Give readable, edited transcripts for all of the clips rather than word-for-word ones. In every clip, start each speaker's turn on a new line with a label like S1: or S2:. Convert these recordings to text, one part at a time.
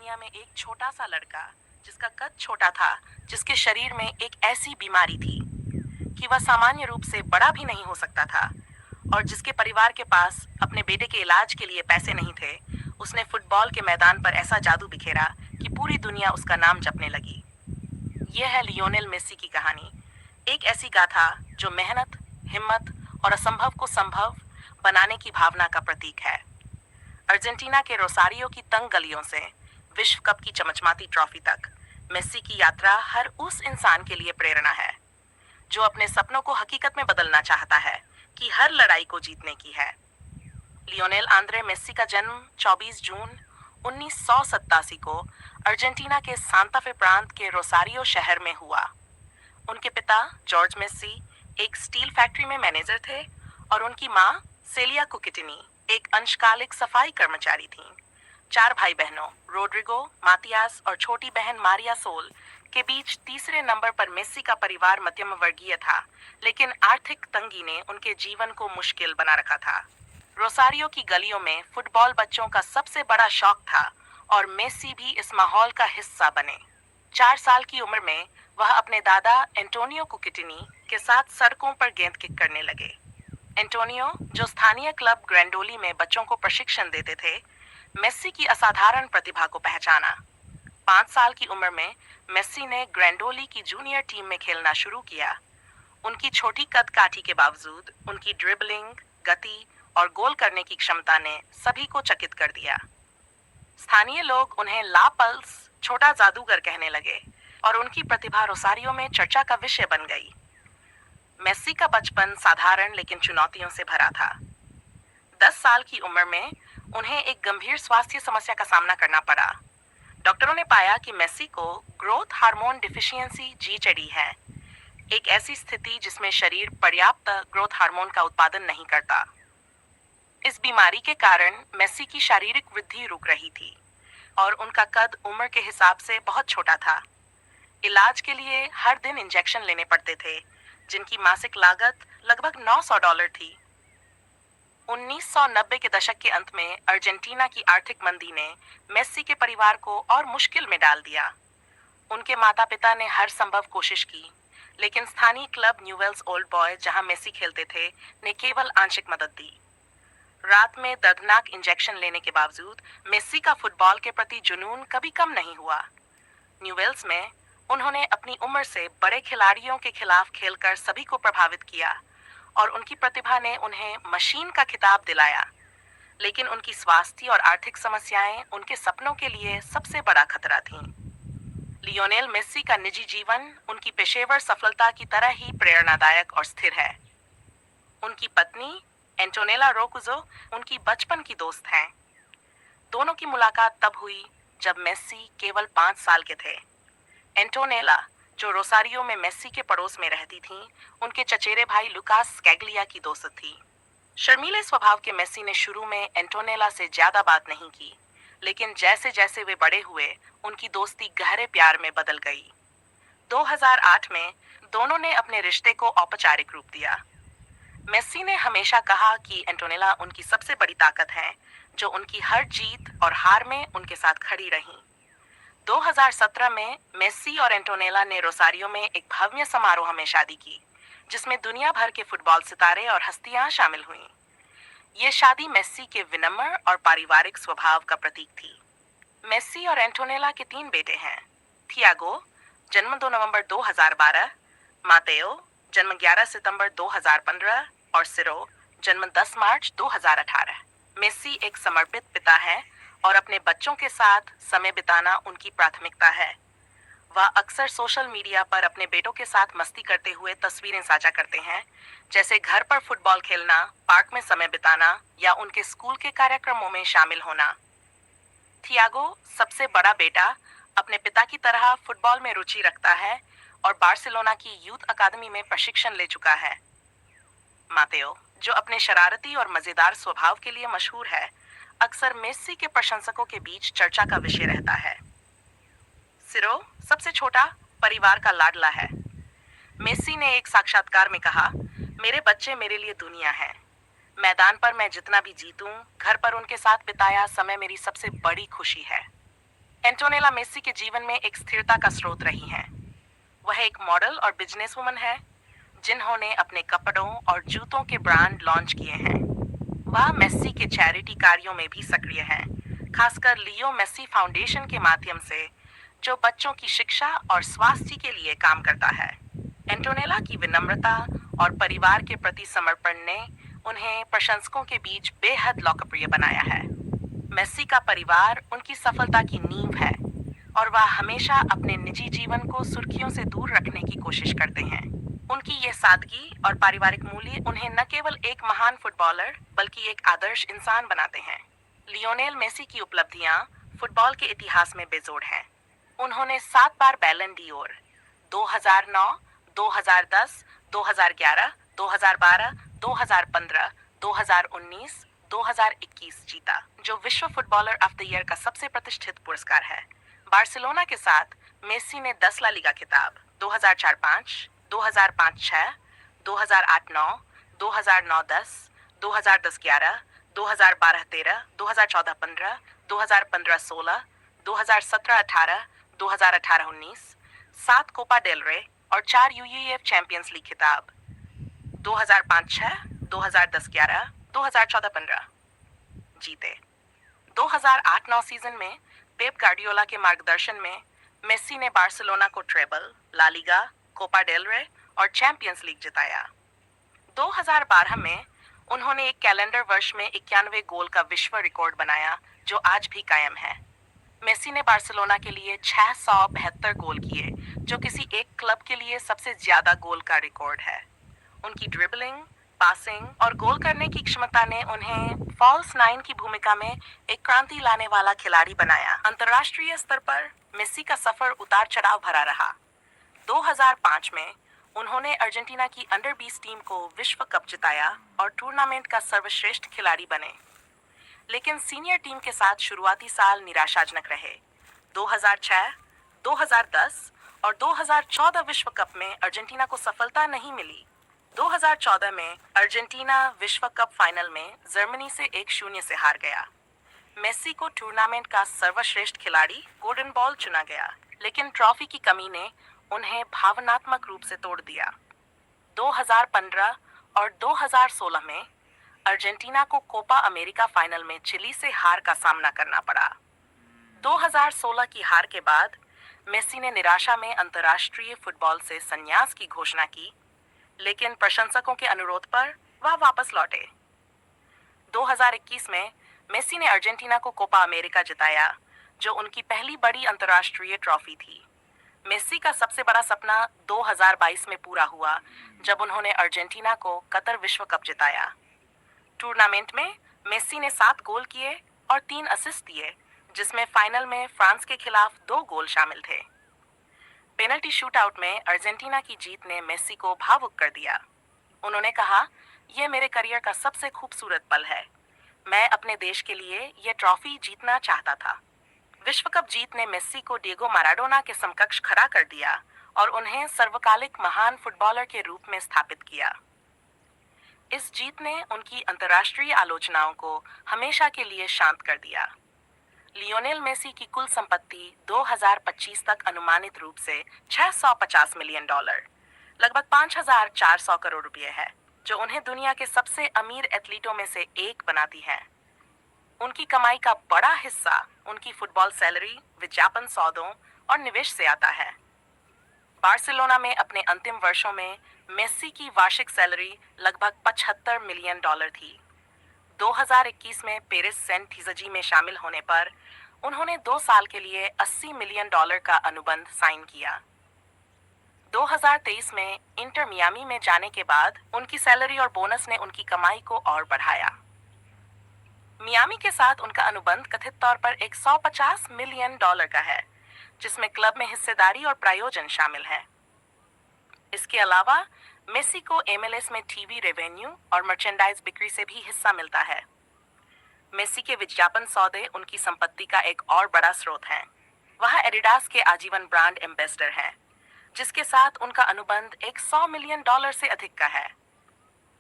S1: दुनिया में एक छोटा सा लड़का जिसका कद छोटा था, जिसके शरीर में एक ऐसी बीमारी थी कि वह सामान्य रूप से बड़ा भी नहीं हो सकता था और जिसके परिवार के पास अपने बेटे के इलाज के लिए पैसे नहीं थे। उसने फुटबॉल के मैदान पर ऐसा जादू बिखेरा कि पूरी दुनिया उसका नाम जपने लगी। यह है लियोनेल मेसी की कहानी। एक ऐसी गाथा जो मेहनत, हिम्मत और असंभव को संभव बनाने की भावना का प्रतीक है। अर्जेंटीना के रोसारियो की तंग गलियों से विश्व कप की चमचमाती ट्रॉफी तक मेस्सी की यात्रा हर उस इंसान के लिए प्रेरणा है जो अपने सपनों को हकीकत में बदलना चाहता है कि हर लड़ाई को जीतने की है। लियोनेल आंद्रे मेस्सी का जन्म 24 जून 1987 को अर्जेंटीना के सांता फे प्रांत के रोसारियो शहर में हुआ। उनके पिता जॉर्ज मेस्सी एक स्टील फैक्ट्री में मैनेजर थे और उनकी मां सेलिया कुकिटिनी एक अंशकालिक सफाई कर्मचारी थीं। 4 भाई बहनों रोड्रिगो, मातियास और छोटी बहन मारिया सोल के बीच तीसरे नंबर पर मेस्सी का परिवार मध्यम वर्गीय था, लेकिन आर्थिक तंगी ने उनके जीवन को मुश्किल बना रखा था। रोसारियो की गलियों में फुटबॉल बच्चों का सबसे बड़ा शौक था और मेस्सी भी इस माहौल का हिस्सा बने। 4 साल की उम्र में वह अपने दादा एंटोनियो कुकिटिनी के साथ सड़कों पर गेंद किक करने लगे। एंटोनियो, जो स्थानीय क्लब ग्रैंडोली में बच्चों को प्रशिक्षण देते थे, मेस्सी की असाधारण प्रतिभा को पहचाना। 5 साल की उम्र में मेस्सी ने ग्रैंडोली की जूनियर टीम में खेलना शुरू किया। उनकी छोटी कद काठी के बावजूद उनकी ड्रिबलिंग, गति और गोल करने की क्षमता ने सभी को चकित कर दिया। स्थानीय लोग उन्हें ला पल्स, छोटा जादूगर कहने लगे और उनकी प्रतिभा रोसारियो में चर्चा का विषय बन गई। मेस्सी का बचपन साधारण लेकिन चुनौतियों से भरा था। 10 साल की उम्र में उन्हें एक गंभीर स्वास्थ्य समस्या का सामना करना पड़ा। डॉक्टरों ने पाया कि मेस्सी को ग्रोथ हार्मोन डिफिशियंसी (GHD) है, एक ऐसी स्थिति जिसमें शरीर पर्याप्त ग्रोथ हार्मोन का उत्पादन नहीं करता। इस बीमारी के कारण मेस्सी की शारीरिक वृद्धि रुक रही थी और उनका कद उम्र के हिसाब से बहुत छोटा था। इलाज के लिए हर दिन इंजेक्शन लेने पड़ते थे, जिनकी मासिक लागत लगभग $900 थी। 1990 के दशक के अंत में अर्जेंटीना की आर्थिक मंदी ने मेस्सी के परिवार को और मुश्किल में डाल दिया। उनके माता-पिता ने हर संभव कोशिश की, लेकिन स्थानीय क्लब न्यूवेल्स ओल्ड बॉय, जहां मेस्सी खेलते थे, ने केवल आंशिक मदद दी। रात में दर्दनाक इंजेक्शन लेने के बावजूद मेस्सी का फुटबॉल के प्रति जुनून कभी कम नहीं हुआ। न्यूवेल्स में उन्होंने अपनी उम्र से बड़े खिलाड़ियों के खिलाफ खेलकर सभी को प्रभावित किया और उनकी प्रतिभा ने उन्हें मशीन का खिताब दिलाया। लेकिन उनकी स्वास्थ्य और आर्थिक समस्याएं उनके सपनों के लिए सबसे बड़ा खतरा थीं। लियोनेल मेस्सी का निजी जीवन उनकी पेशेवर सफलता की तरह ही प्रेरणादायक और स्थिर है। उनकी पत्नी एंटोनेला रोकुजो उनकी बचपन की दोस्त हैं। दोनों की मुलाकात तब हुई जब मेस्सी केवल 5 साल के थे। एंटोनेला, जो रोसारियो में मेस्सी के पड़ोस में रहती थीं, उनके चचेरे भाई लुकास स्कैग्लिया की दोस्त थी। शर्मीले स्वभाव के मेस्सी ने शुरू में एंटोनेला से ज्यादा बात नहीं की, लेकिन जैसे जैसे वे बड़े हुए, उनकी दोस्ती गहरे प्यार में बदल गई। 2008 में दोनों ने अपने रिश्ते को औपचारिक रूप दिया। मेस्सी ने हमेशा कहा कि एंटोनेला उनकी सबसे बड़ी ताकत है, जो उनकी हर जीत और हार में उनके साथ खड़ी रहीं। 2017 में मेस्सी और एंटोनेला ने रोसारियो में एक भव्य समारोह में शादी की, जिसमें दुनिया भर के फुटबॉल सितारे और हस्तियां शामिल हुईं। ये शादी मेस्सी के विनम्र और पारिवारिक स्वभाव का प्रतीक थी। मेस्सी और एंटोनेला के 3 बेटे हैं: थियागो, जन्म 2 नवंबर 2012, मातेओ, जन्म 11 सितंबर 2015 और सिरो, जन्म 10 मार्च 2018। मेस्सी एक समर्पित पिता है और अपने बच्चों के साथ समय बिताना उनकी प्राथमिकता है। वह अक्सर सोशल मीडिया पर अपने बेटों के साथ मस्ती करते हुए तस्वीरें साझा करते हैं, जैसे घर पर फुटबॉल खेलना, पार्क में समय बिताना या उनके स्कूल के कार्यक्रमों में शामिल होना। थियागो, सबसे बड़ा बेटा, अपने पिता की तरह फुटबॉल में रुचि रखता है और बार्सिलोना की यूथ अकादमी में प्रशिक्षण ले चुका है। मातेओ, जो अपने शरारती और मजेदार स्वभाव के लिए मशहूर है, अक्सर मेस्सी के प्रशंसकों के बीच चर्चा का विषय रहता है। सिरो, सबसे छोटा, परिवार का लाडला है। मेस्सी ने एक साक्षात्कार में कहा, मेरे बच्चे मेरे लिए दुनिया है। मैदान पर मैं जितना भी जीतूं, घर पर उनके साथ बिताया समय मेरी सबसे बड़ी खुशी है। एंटोनेला मेसी के जीवन में एक स्थिरता का स्रोत रही हैं। वह एक मॉडल और बिजनेसवुमन है जिन्होंने अपने कपड़ों और जूतों के ब्रांड लॉन्च किए हैं। वह मेस्सी के चैरिटी कार्यों में भी सक्रिय हैं, खासकर लियो मेस्सी फाउंडेशन के माध्यम से, जो बच्चों की शिक्षा और स्वास्थ्य के लिए काम करता है। एंटोनेला की विनम्रता और परिवार के प्रति समर्पण ने उन्हें प्रशंसकों के बीच बेहद लोकप्रिय बनाया है। मेस्सी का परिवार उनकी सफलता की नींव है और वह हमेशा अपने निजी जीवन को सुर्खियों से दूर रखने की कोशिश करते हैं। उनकी ये सादगी और पारिवारिक मूल्य उन्हें न केवल एक महान फुटबॉलर बल्कि एक आदर्श इंसान बनाते हैं। लियोनेल मेसी की उपलब्धियां फुटबॉल के इतिहास में बेजोड़ हैं। उन्होंने 7 बार बैलन डी'ओर 2009, 2010, 2011, 2012, 2015, 2019, 2021 जीता, जो विश्व फुटबॉलर ऑफ द ईयर का सबसे प्रतिष्ठित पुरस्कार है। बार्सिलोना के साथ मेसी ने 10 ला लिगा खिताब 2004-5, 2005-6, 2008-9, 2009-10, 2010-11, 2012-13, 2014-15, 2015-16, 2017-18, 2018-19, 7 कोपा डेल रे और 4 यूईएफ चैंपियंस लीग खिताब 2005-6, 2010-11, 2014-15 जीते। 2008-9 सीजन में पेप गार्डियोला के मार्गदर्शन में मेस्सी ने बार्सिलोना को treble, La Liga, Copa del Rey और चैंपियंस लीग जिताया। 2012 में उन्होंने एक कैलेंडर वर्ष में 91 गोल का विश्व रिकॉर्ड बनाया, जो आज भी कायम है। मेस्सी ने बार्सिलोना के लिए 672 गोल किए, जो किसी एक क्लब के लिए सबसे ज्यादा गोल का रिकॉर्ड है। उनकी ड्रिबलिंग, पासिंग और गोल करने की क्षमता ने उन्हें फॉल्स नाइन की भूमिका में एक क्रांति लाने वाला खिलाड़ी बनाया। अंतर्राष्ट्रीय स्तर पर मेस्सी का सफर उतार चढ़ाव भरा रहा। 2005 में उन्होंने अर्जेंटीना की अंडर 20 टीम को विश्व कप जिताया और टूर्नामेंट का सर्वश्रेष्ठ खिलाड़ी बने। लेकिन सीनियर टीम के साथ शुरुआती साल निराशाजनक रहे। 2006, 2010 और 2014 विश्व कप में अर्जेंटीना को सफलता नहीं मिली। 2014 में अर्जेंटीना विश्व कप फाइनल में जर्मनी से 1-0 से हार गया। मेस्सी को टूर्नामेंट का सर्वश्रेष्ठ खिलाड़ी गोल्डन बॉल चुना गया, लेकिन ट्रॉफी की कमी ने उन्हें भावनात्मक रूप से तोड़ दिया। 2015 और 2016 में अर्जेंटीना को कोपा अमेरिका फाइनल में चिली से हार का सामना करना पड़ा। 2016 की हार के बाद मेस्सी ने निराशा में अंतर्राष्ट्रीय फुटबॉल से संन्यास की घोषणा की, लेकिन प्रशंसकों के अनुरोध पर वह वापस लौटे। 2021 में मेस्सी ने अर्जेंटीना को कोपा अमेरिका जिताया, जो उनकी पहली बड़ी अंतर्राष्ट्रीय ट्रॉफी थी। मेस्सी का सबसे बड़ा सपना 2022 में पूरा हुआ, जब उन्होंने अर्जेंटीना को कतर विश्व कप जिताया। टूर्नामेंट में मेस्सी ने 7 गोल किए और 3 असिस्ट दिए, जिसमें फाइनल में फ्रांस के खिलाफ 2 गोल शामिल थे। पेनल्टी शूटआउट में अर्जेंटीना की जीत ने मेस्सी को भावुक कर दिया। उन्होंने कहा, यह मेरे करियर का सबसे खूबसूरत पल है। मैं अपने देश के लिए यह ट्रॉफी जीतना चाहता था। विश्व कप जीत ने मेस्सी को डिएगो माराडोना के समकक्ष खड़ा कर दिया और उन्हें सर्वकालिक महान फुटबॉलर के रूप में स्थापित किया। इस जीत ने उनकी अंतर्राष्ट्रीय आलोचनाओं को हमेशा के लिए शांत कर दिया। लियोनेल मेसी की कुल संपत्ति 2025 तक अनुमानित रूप से $650 मिलियन, लगभग 5,400 करोड़ रुपए है, जो उन्हें दुनिया के सबसे अमीर एथलीटों में से एक बनाती है। उनकी कमाई का बड़ा हिस्सा उनकी फुटबॉल सैलरी, विज्ञापन सौदों और निवेश से आता है। बार्सिलोना में अपने अंतिम वर्षों में मेस्सी की वार्षिक सैलरी लगभग $75 मिलियन थी। 2021 में पेरिस सेंट थीजजी में शामिल होने पर उन्होंने 2 साल के लिए $80 मिलियन का अनुबंध साइन किया। 2023 में इंटर मियामी में जाने के बाद उनकी सैलरी और बोनस ने उनकी कमाई को और बढ़ाया। मियामी के साथ उनका अनुबंध कथित तौर पर $150 मिलियन का है, जिसमें क्लब में हिस्सेदारी और प्रायोजन शामिल है। इसके अलावा मेस्सी को एमएलएस में टीवी रेवेन्यू और मर्चेंडाइज बिक्री से भी हिस्सा मिलता है। मेस्सी के विज्ञापन सौदे उनकी संपत्ति का एक और बड़ा स्रोत हैं। वह एडिडास के आजीवन ब्रांड एम्बेसडर हैं, जिसके साथ उनका अनुबंध $100 मिलियन से अधिक का है।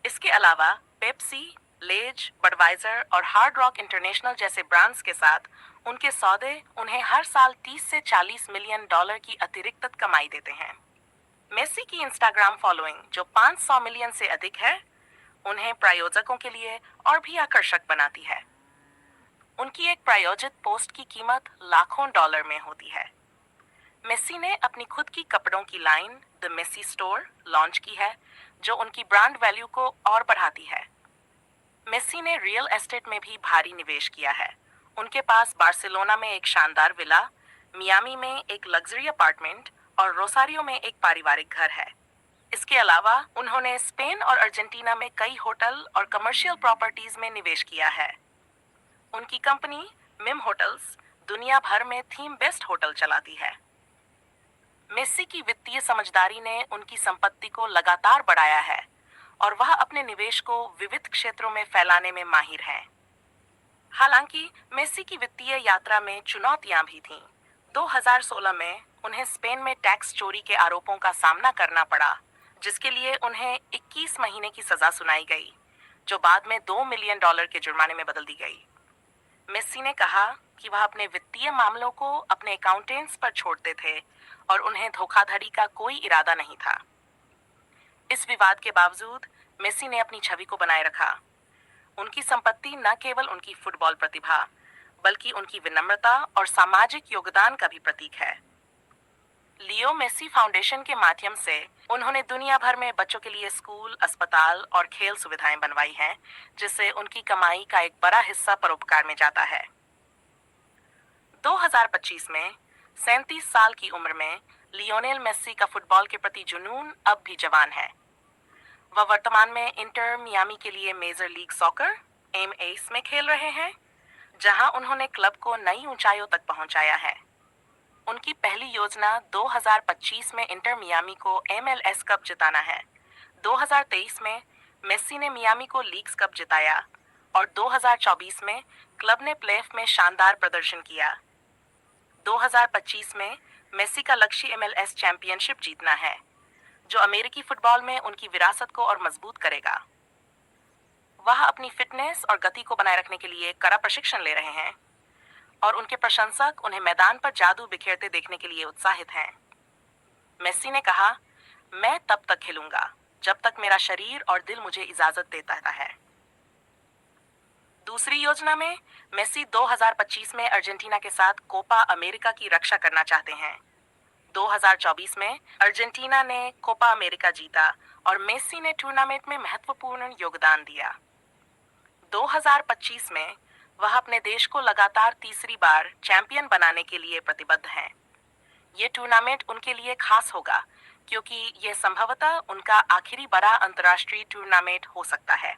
S1: इसके अलावा पेप्सी, लेज, बडवाइजर और हार्ड रॉक इंटरनेशनल जैसे ब्रांड्स के साथ उनके सौदे उन्हें हर साल 30 से 40 मिलियन डॉलर की अतिरिक्त कमाई देते हैं। मेसी की इंस्टाग्राम फॉलोइंग जो 500 मिलियन से अधिक है, उन्हें प्रायोजकों के लिए और भी आकर्षक बनाती है। उनकी एक प्रायोजित पोस्ट की कीमत लाखों डॉलर में होती है। मेसी ने अपनी खुद की कपड़ों की line the Messi store launch की है, जो उनकी ब्रांड वैल्यू को और बढ़ाती है। मेसी ने रियल एस्टेट में भी भारी निवेश किया है। उनके पास बार्सिलोना में एक शानदार विला, मियामी में एक लग्जरी अपार्टमेंट और रोसारियो में एक पारिवारिक घर है। इसके अलावा उन्होंने स्पेन और अर्जेंटीना में कई होटल और कमर्शियल प्रॉपर्टीज में निवेश किया है। उनकी कंपनी मिम होटल्स दुनिया भर में थीम बेस्ट होटल चलाती है। मेसी की वित्तीय समझदारी ने उनकी संपत्ति को लगातार बढ़ाया है और वह अपने निवेश को विविध क्षेत्रों में फैलाने में माहिर हैं। हालांकि मेसी की वित्तीय यात्रा में चुनौतियां भी थीं। 2016 में उन्हें स्पेन में टैक्स चोरी के आरोपों का सामना करना पड़ा, जिसके लिए उन्हें 21 महीने की सजा सुनाई गई, जो बाद में $2 मिलियन के जुर्माने में बदल दी गई। मेसी ने कहा कि वह अपने वित्तीय मामलों को अपने अकाउंटेंट्स पर छोड़ते थे और उन्हें धोखाधड़ी का कोई इरादा नहीं था। इस विवाद के बावजूद मेसी ने अपनी छवि को बनाए रखा। उनकी संपत्ति न केवल उनकी फुटबॉल प्रतिभा, बल्कि उनकी विनम्रता और सामाजिक योगदान का भी प्रतीक है। लियो मेसी फाउंडेशन के माध्यम से उन्होंने दुनिया भर में बच्चों के लिए स्कूल, अस्पताल और खेल सुविधाएं बनवाई हैं, जिससे उनकी कमाई का एक बड़ा हिस्सा परोपकार में जाता है। 2025 में 37 साल की उम्र में लियोनेल मेसी का फुटबॉल के प्रति जुनून अब भी जवान है। वह वर्तमान में इंटर मियामी के लिए मेजर लीग सॉकर MLS में खेल रहे हैं, जहां उन्होंने क्लब को नई ऊंचाइयों तक पहुंचाया है। उनकी पहली योजना 2025 में इंटर मियामी को MLS कप जिताना है। 2023 में मेसी ने मियामी को लीग्स कप जिताया और 2024 में क्लब ने प्लेऑफ में शानदार प्रदर्शन किया। 2025 में मेसी का लक्ष्य MLS चैंपियनशिप जीतना है, जो अमेरिकी फुटबॉल में उनकी विरासत को और मजबूत करेगा। वह अपनी फिटनेस और गति को बनाए रखने के लिए कड़ा प्रशिक्षण ले रहे हैं और उनके प्रशंसक उन्हें मैदान पर जादू बिखेरते देखने के लिए उत्साहित हैं। मेसी ने कहा, मैं तब तक खेलूंगा जब तक मेरा शरीर और दिल मुझे इजाजत देता है। दूसरी योजना में मेसी 2025 में अर्जेंटीना के साथ कोपा अमेरिका की रक्षा करना चाहते हैं। 2024 में अर्जेंटीना ने कोपा अमेरिका जीता और मेसी ने टूर्नामेंट में महत्वपूर्ण योगदान दिया। 2025 में वह अपने देश को लगातार तीसरी बार चैंपियन बनाने के लिए प्रतिबद्ध हैं। ये टूर्नामेंट उनके लिए खास होगा क्योंकि यह संभवतः उनका आखिरी बड़ा अंतर्राष्ट्रीय टूर्नामेंट हो सकता है।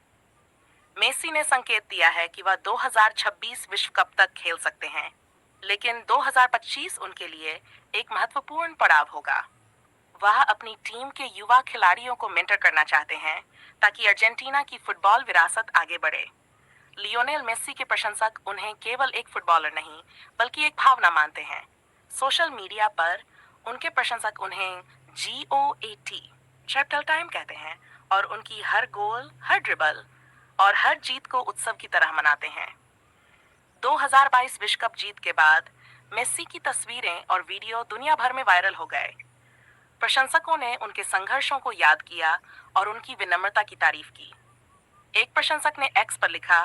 S1: मेसी ने संकेत दिया है कि वह 2026 विश्व कप तक खेल सकते हैं, लेकिन 2025 उनके लिए एक महत्वपूर्ण पड़ाव होगा। वह अपनी टीम के युवा खिलाड़ियों को मेंटर करना चाहते हैं ताकि अर्जेंटीना की फुटबॉल विरासत आगे बढ़े। लियोनेल मेसी के प्रशंसक उन्हें केवल एक फुटबॉलर नहीं, बल्कि एक भावना मानते हैं। सोशल मीडिया पर उनके प्रशंसक उन्हें GOAT चैप्टर टाइम कहते हैं और उनकी हर गोल, हर ड्रिबल और हर जीत को उत्सव की तरह मनाते हैं। 2022 विश्व कप जीत के बाद मेसी की तस्वीरें और वीडियो दुनिया भर में वायरल हो गए। प्रशंसकों ने उनके संघर्षों को याद किया और उनकी विनम्रता की तारीफ की। एक प्रशंसक ने एक्स पर लिखा,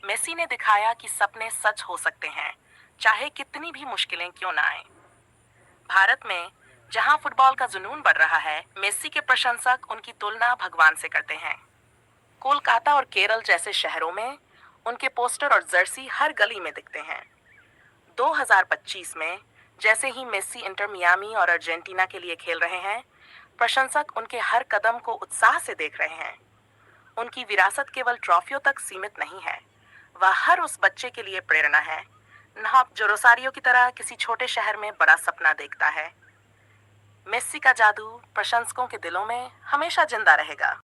S1: मेसी ने दिखाया कि सपने सच हो सकते हैं, चाहे कितनी भी मुश्किलें क्यों ना आए। भारत में जहां फुटबॉल का जुनून बढ़ रहा है, मेसी के प्रशंसक उनकी तुलना भगवान से करते हैं। कोलकाता और केरल जैसे शहरों में उनके पोस्टर और जर्सी हर गली में दिखते हैं। 2025 में जैसे ही मेसी इंटर मियामी और अर्जेंटीना के लिए खेल रहे हैं, प्रशंसक उनके हर कदम को उत्साह से देख रहे हैं। उनकी विरासत केवल ट्रॉफियों तक सीमित नहीं है, वह हर उस बच्चे के लिए प्रेरणा है जो रोसारियो की तरह किसी छोटे शहर में बड़ा सपना देखता है। मेसी का जादू प्रशंसकों के दिलों में हमेशा जिंदा रहेगा।